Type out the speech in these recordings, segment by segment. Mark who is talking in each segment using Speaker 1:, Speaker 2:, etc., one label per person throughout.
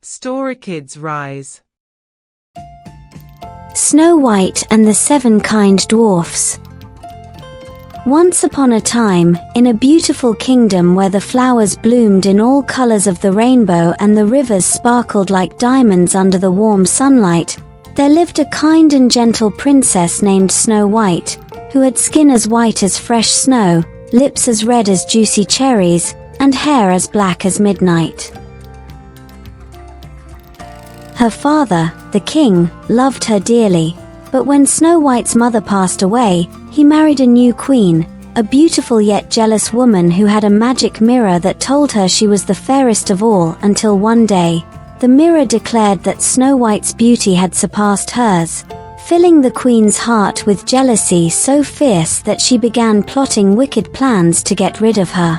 Speaker 1: Story Kids Rise.
Speaker 2: Snow White and the Seven Kind Dwarfs. Once upon a time, in a beautiful kingdom where the flowers bloomed in all colors of the rainbow and the rivers sparkled like diamonds under the warm sunlight, there lived a kind and gentle princess named Snow White, who had skin as white as fresh snow, lips as red as juicy cherries, and hair as black as midnight. Her father, the king, loved her dearly, but when Snow White's mother passed away, he married a new queen, a beautiful yet jealous woman who had a magic mirror that told her she was the fairest of all until one day, the mirror declared that Snow White's beauty had surpassed hers, filling the queen's heart with jealousy so fierce that she began plotting wicked plans to get rid of her.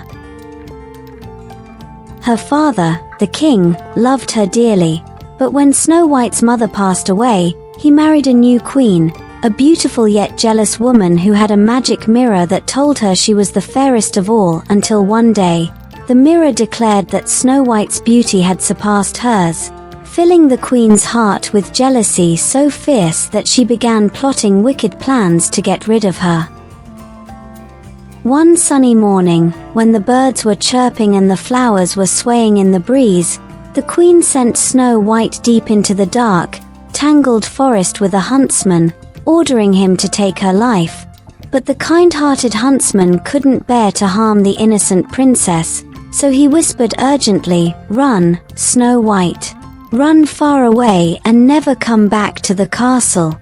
Speaker 2: Her father, the king, loved her dearly, but when Snow White's mother passed away, he married a new queen, a beautiful yet jealous woman who had a magic mirror that told her she was the fairest of all until one day, the mirror declared that Snow White's beauty had surpassed hers, filling the queen's heart with jealousy so fierce that she began plotting wicked plans to get rid of her. One sunny morning, when the birds were chirping and the flowers were swaying in the breeze, the queen sent Snow White deep into the dark, tangled forest with a huntsman, ordering him to take her life. But the kind-hearted huntsman couldn't bear to harm the innocent princess, so he whispered urgently, "Run, Snow White. Run far away and never come back to the castle."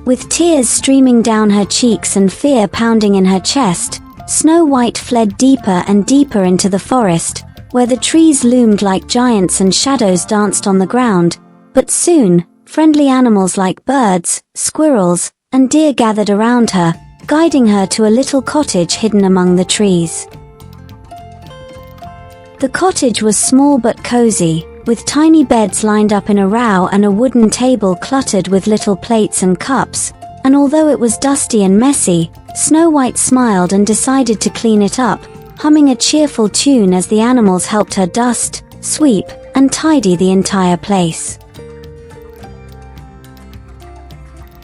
Speaker 2: With tears streaming down her cheeks and fear pounding in her chest, Snow White fled deeper and deeper into the forest, where the trees loomed like giants and shadows danced on the ground, but soon, friendly animals like birds, squirrels, and deer gathered around her, guiding her to a little cottage hidden among the trees. The cottage was small but cozy, with tiny beds lined up in a row and a wooden table cluttered with little plates and cups, and although it was dusty and messy, Snow White smiled and decided to clean it up, humming a cheerful tune as the animals helped her dust, sweep, and tidy the entire place.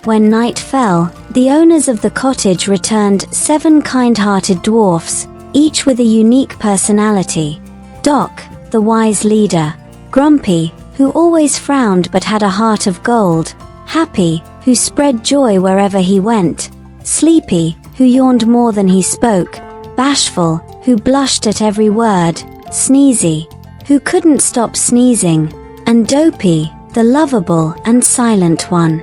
Speaker 2: When night fell, the owners of the cottage returned 7 kind-hearted dwarfs, each with a unique personality. Doc, the wise leader. Grumpy, who always frowned but had a heart of gold. Happy, who spread joy wherever he went. Sleepy, who yawned more than he spoke. Bashful, who blushed at every word. Sneezy, who couldn't stop sneezing. And Dopey, the lovable and silent one.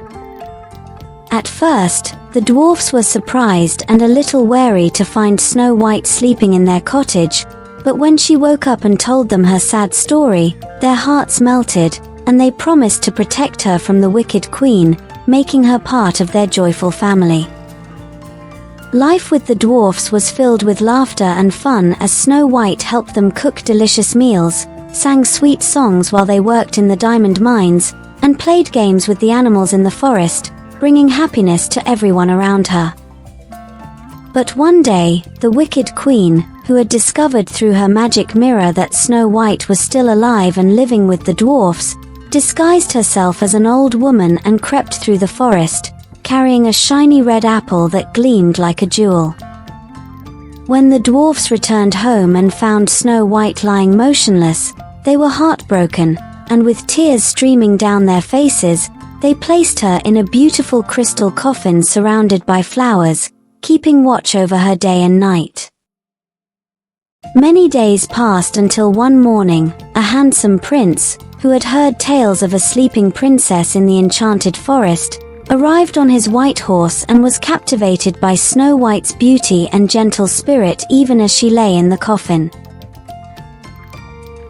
Speaker 2: At first, the dwarfs were surprised and a little wary to find Snow White sleeping in their cottage, but when she woke up and told them her sad story, their hearts melted, and they promised to protect her from the wicked queen, making her part of their joyful family. Life with the dwarfs was filled with laughter and fun as Snow White helped them cook delicious meals, sang sweet songs while they worked in the diamond mines, and played games with the animals in the forest, bringing happiness to everyone around her. But one day, the wicked queen, who had discovered through her magic mirror that Snow White was still alive and living with the dwarfs, disguised herself as an old woman and crept through the forest, carrying a shiny red apple that gleamed like a jewel. When the dwarfs returned home and found Snow White lying motionless, they were heartbroken, and with tears streaming down their faces, they placed her in a beautiful crystal coffin surrounded by flowers, keeping watch over her day and night. Many days passed until one morning, a handsome prince, who had heard tales of a sleeping princess in the enchanted forest, arrived on his white horse and was captivated by Snow White's beauty and gentle spirit even as she lay in the coffin.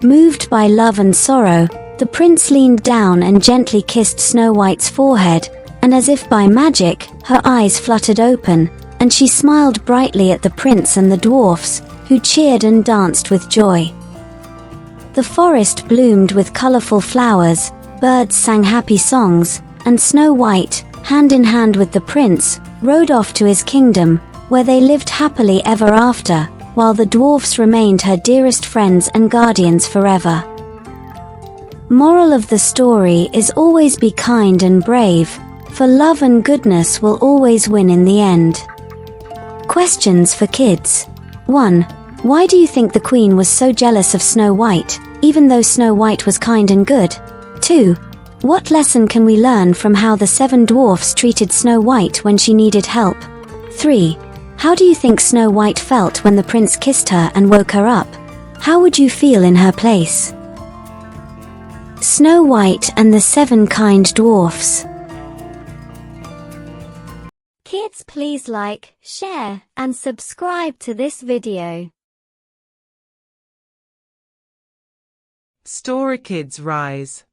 Speaker 2: Moved by love and sorrow, the prince leaned down and gently kissed Snow White's forehead, and as if by magic, her eyes fluttered open, and she smiled brightly at the prince and the dwarfs, who cheered and danced with joy. The forest bloomed with colorful flowers, birds sang happy songs, and Snow White, hand in hand with the prince, rode off to his kingdom, where they lived happily ever after, while the dwarfs remained her dearest friends and guardians forever. Moral of the story is always be kind and brave, for love and goodness will always win in the end. Questions for kids. 1. Why do you think the Queen was so jealous of Snow White, even though Snow White was kind and good? 2. What lesson can we learn from how the 7 dwarfs treated Snow White when she needed help? 3. How do you think Snow White felt when the prince kissed her and woke her up? How would you feel in her place? Snow White and the 7 Kind Dwarfs. Kids, please like, share, and subscribe to this video.
Speaker 1: Story Kids Rise.